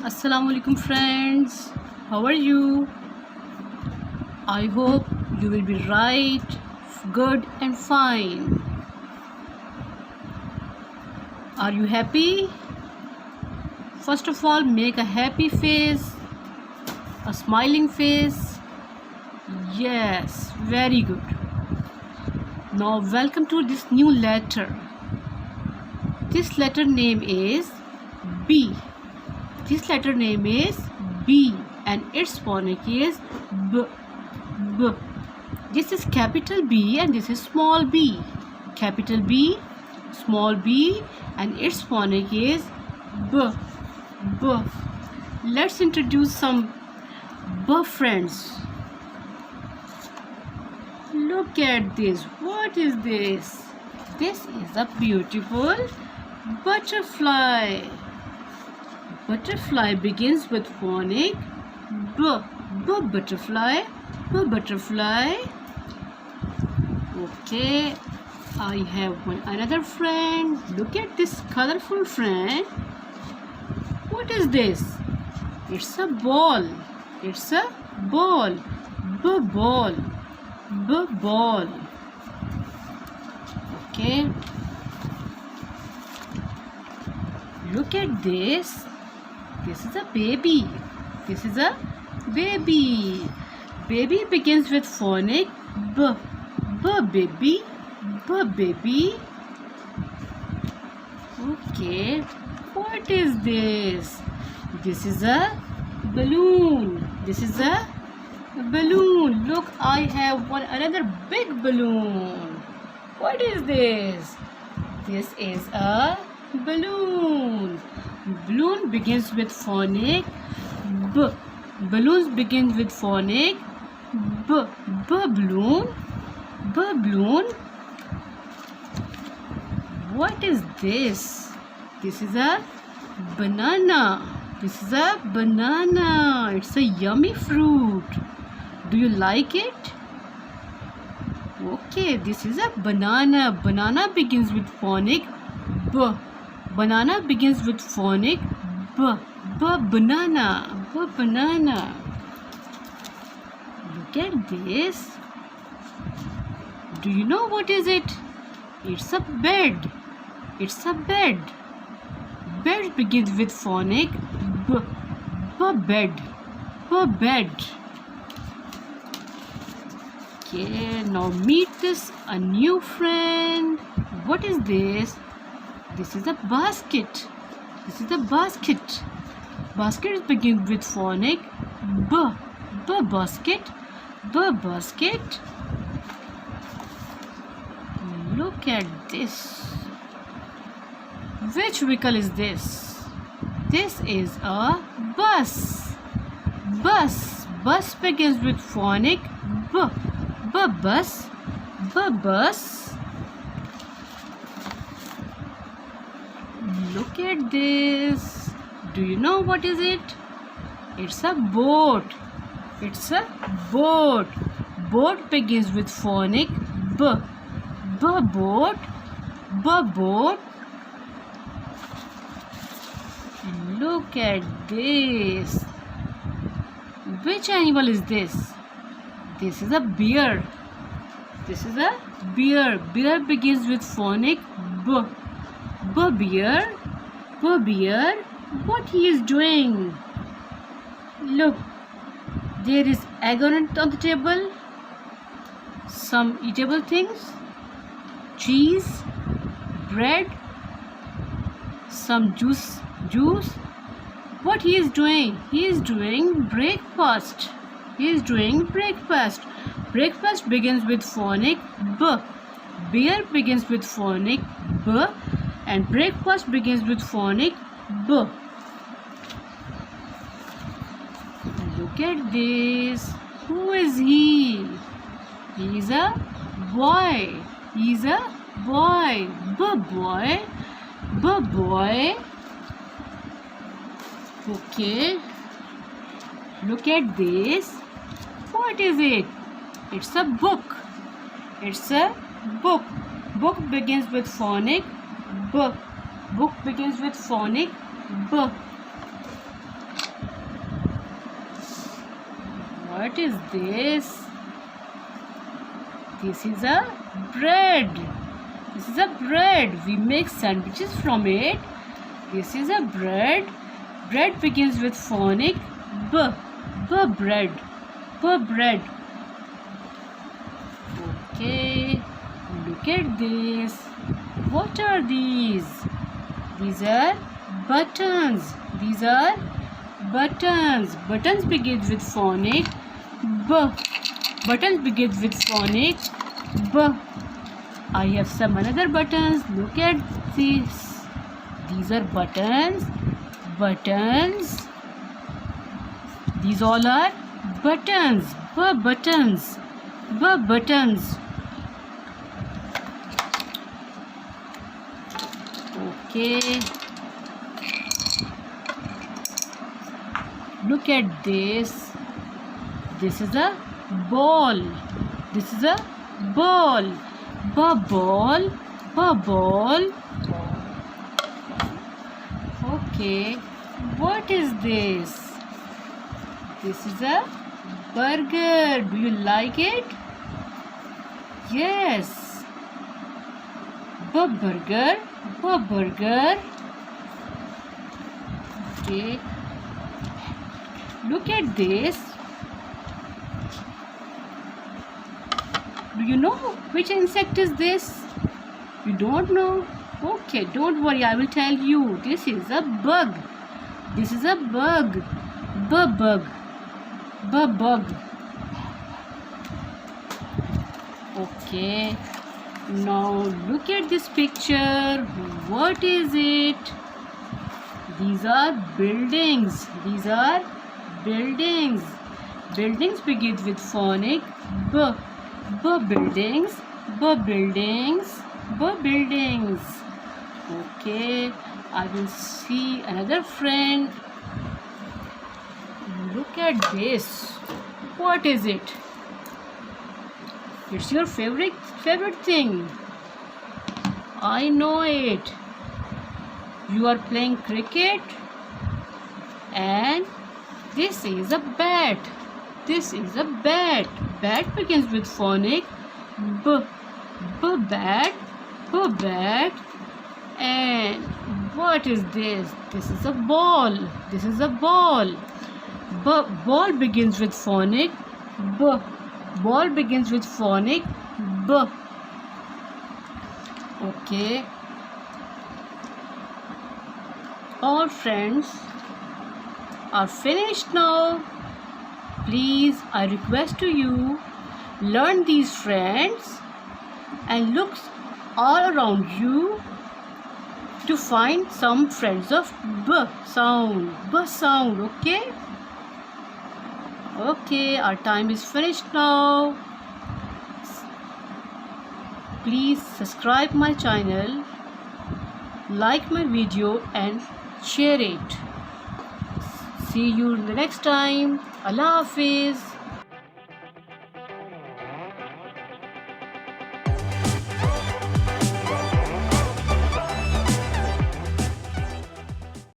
Assalamu alaikum friends, how are you? I hope you will be right, good and fine. Are you happy? First of all, make a happy face, a smiling face. Yes, very good. Now welcome to this new letter. This letter name is B. This letter name is B and its phonics is B. B. This is capital B and this is small b. Capital B, small b and its phonics is B. B. Let's introduce some B friends. Look at this. What is this? This is a beautiful butterfly. Butterfly begins with phonic B. B butterfly. B butterfly. Okay, I have another friend. Look at this colorful friend. What is this? It's a ball. It's a ball. B ball. B ball. Okay. Look at this. This is a baby. This is a baby. Baby begins with phonic B. B baby. B baby. Okay. What is this? This is a balloon. This is a balloon. Look, I have another big balloon. What is this? This is a balloon. Balloon begins with phonic B. Balloons begin with phonic B. B balloon. B balloon. What is this? This is a banana. This is a banana. It's a yummy fruit. Do you like it? Okay, this is a banana. Banana begins with phonic B. Banana begins with phonic B. B banana. B banana. Look at this. Do you know what is it? It's a bed. It's a bed. Bed begins with phonic B. B bed. B bed. Okay, now meet this a new friend. What is this? This is a basket. This is a basket. Basket begins with phonic B. B basket. B basket. Look at this. Which vehicle is this? This is a bus. Bus. Bus begins with phonic B. B bus. B bus. Look at this. Do you know what is it? It's a boat. It's a boat. Boat begins with phonic B. B boat. B boat. Look at this. Which animal is this? This is a bear. This is a bear. Bear begins with phonic B. B bear. B bear. What he is doing? Look, there is egg on it on the table. Some eatable things. Cheese. Bread. Some juice. What he is doing? He is doing breakfast. He is doing breakfast. Breakfast begins with phonic B. Beer begins with phonic B. And breakfast begins with phonic B. Look at this. Who is he? He is a boy. He is a boy. B boy. B boy. Okay. Look at this. What is it? It's a book. It's a book. Book begins with phonic B. Book begins with phonic B. What is this? This is a bread. This is a bread. We make sandwiches from it. This is a bread. Bread begins with phonic b. B bread. B bread. Okay. Look at this. What are these? These are buttons. These are buttons. Buttons begins with phonic b. Buttons begins with phonic b. I have some another buttons. Look at this. These are buttons. Buttons. These all are buttons. B buttons. B buttons. Okay. Look at this. This is a ball. This is a ball. Ball. Ball. Okay. What is this? This is a burger. Do you like it? Yes. Burger. Burger. Okay. Look at this. Do you know which insect is this? You don't know? Okay, don't worry, I will tell you. This is a bug. This is a bug. Bug. Bug. Okay. Now look at this picture. What is it? These are buildings. These are buildings. Buildings begins with phonic b. Buildings. Buildings. Buildings. Okay, I will see another friend. Look at this. What is it? It's your favorite thing. I know it. You are playing cricket, and this is a bat. This is a bat. Bat begins with phonic b. Bat. Bat. And what is this? This is a ball. This is a ball. Ball begins with phonic b. Ball begins with phonic b. Okay. All friends are finished now. Please, I request to you, learn these friends and look all around you to find some friends of b sound. B sound, okay? Okay, our time is finished now. Please subscribe my channel, like my video and share it. See you the next time. Allah Hafiz.